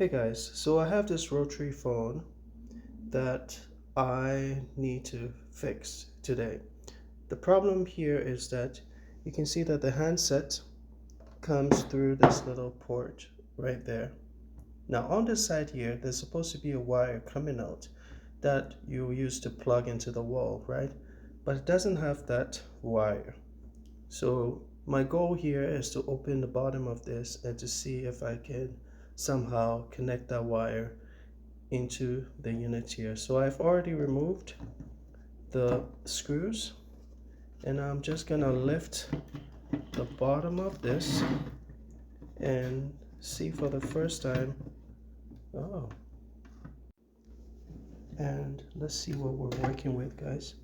Hey guys, so I have this rotary phone that I need to fix today. The problem here is that you can see that the handset comes through this little port right there. Now on this side here, there's supposed to be a wire coming out that you use to plug into the wall, right? But it doesn't have that wire. So my goal here is to open the bottom of this and to see if I can somehow connect that wire into the unit here. So I've already removed the screws and I'm just gonna lift the bottom of this and see for the first time. Oh, and let's see what we're working with, guys.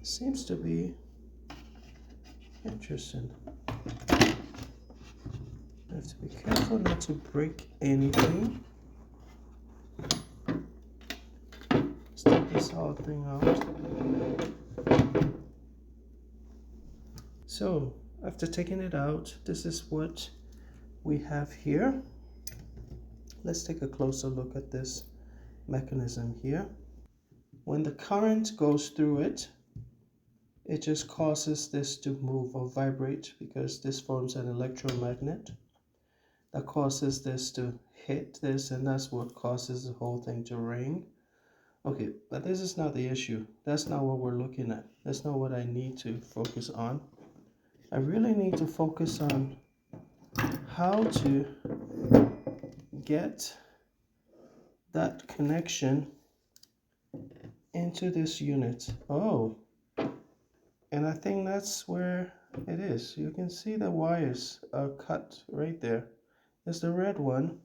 Seems to be interesting. I have to be careful not to break anything. Let's take this whole thing out. So after taking it out, this is what we have here. Let's take a closer look at this mechanism here. When the current goes through it, it just causes this to move or vibrate because this forms an electromagnet that causes this to hit this, and that's what causes the whole thing to ring. Okay, but this is not the issue. That's not what we're looking at. That's not what I need to focus on. I really need to focus on how to get that connection into this unit. Oh, and I think that's where it is. You can see the wires are cut right there. There's the red one,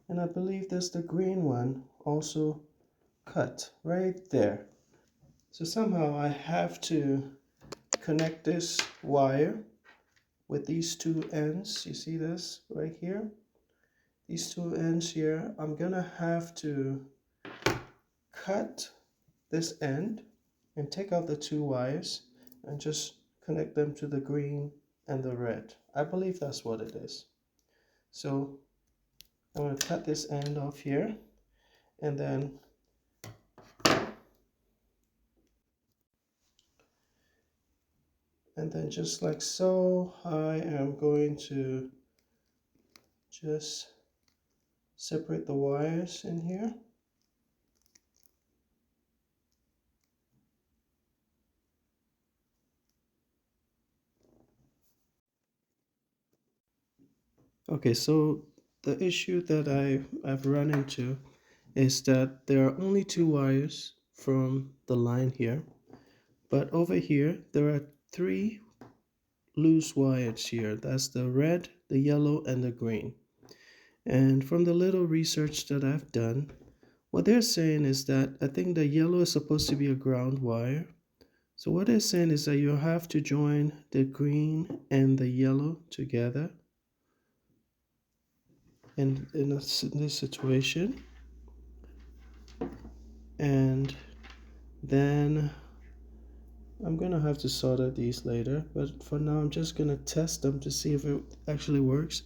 and I believe there's the green one also cut right there. So somehow I have to connect this wire with these two ends. You see this right here? These two ends here. I'm gonna have to cut this end and take out the two wires and just connect them to the green and the red. I believe that's what it is. So I'm going to cut this end off here, and then just like so, I am going to just separate the wires in here. Okay, so the issue that I've run into is that there are only two wires from the line here, but over here there are three loose wires here. That's the red, the yellow, and the green. And from the little research that I've done, what they're saying is that I think the yellow is supposed to be a ground wire. So what they're saying is that you have to join the green and the yellow together. And in this situation, and then I'm gonna have to solder these later, but for now I'm just gonna test them to see if it actually works.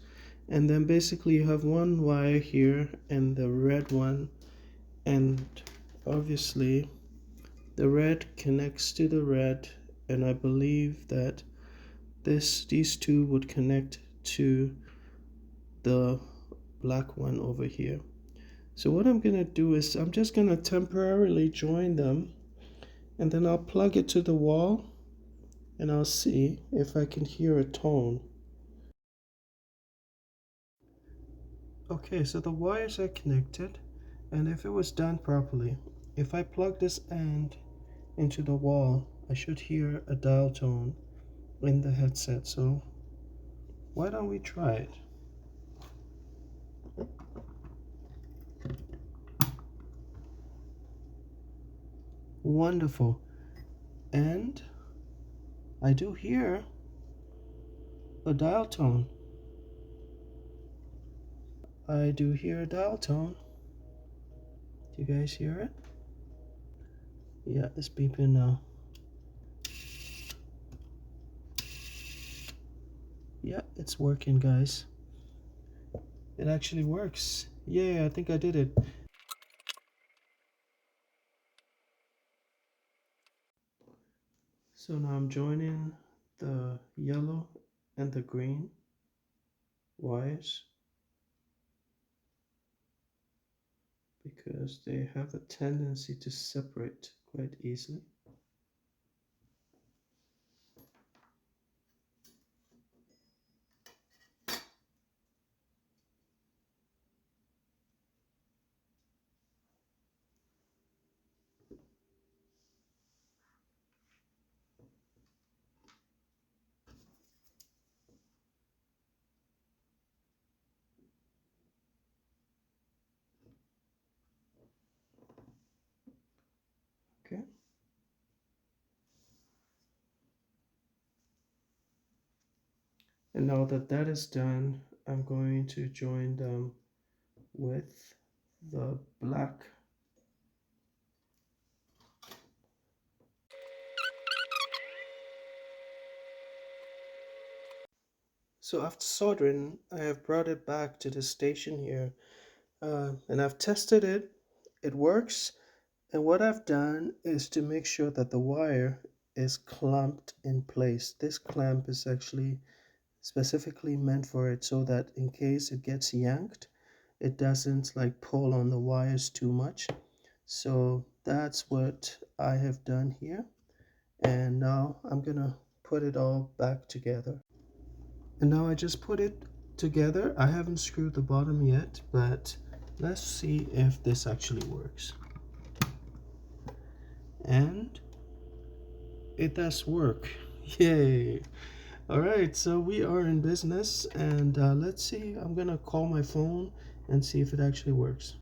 And then basically you have one wire here and the red one, and obviously the red connects to the red, and I believe that these two would connect to the black one over here. So what I'm gonna do is I'm just gonna temporarily join them, and then I'll plug it to the wall and I'll see if I can hear a tone. Okay, so the wires are connected, and if it was done properly, if I plug this end into the wall, I should hear a dial tone in the headset. So why don't we try it? Wonderful. And I do hear a dial tone. I do hear a dial tone. Do you guys hear it? Yeah, it's beeping now. Yeah, it's working, guys. It actually works. Yeah, I think I did it. So now I'm joining the yellow and the green wires because they have a tendency to separate quite easily. Okay. And now that that is done, I'm going to join them with the black. So after soldering, I have brought it back to the station here, and I've tested it. It works. And what I've done is to make sure that the wire is clamped in place. This clamp is actually specifically meant for it so that in case it gets yanked, it doesn't like pull on the wires too much. So that's what I have done here. And now I'm gonna put it all back together. And now I just put it together. I haven't screwed the bottom yet, but let's see if this actually works. And it does work. Yay. All right, so we are in business, and let's see. I'm gonna call my phone and see if it actually works.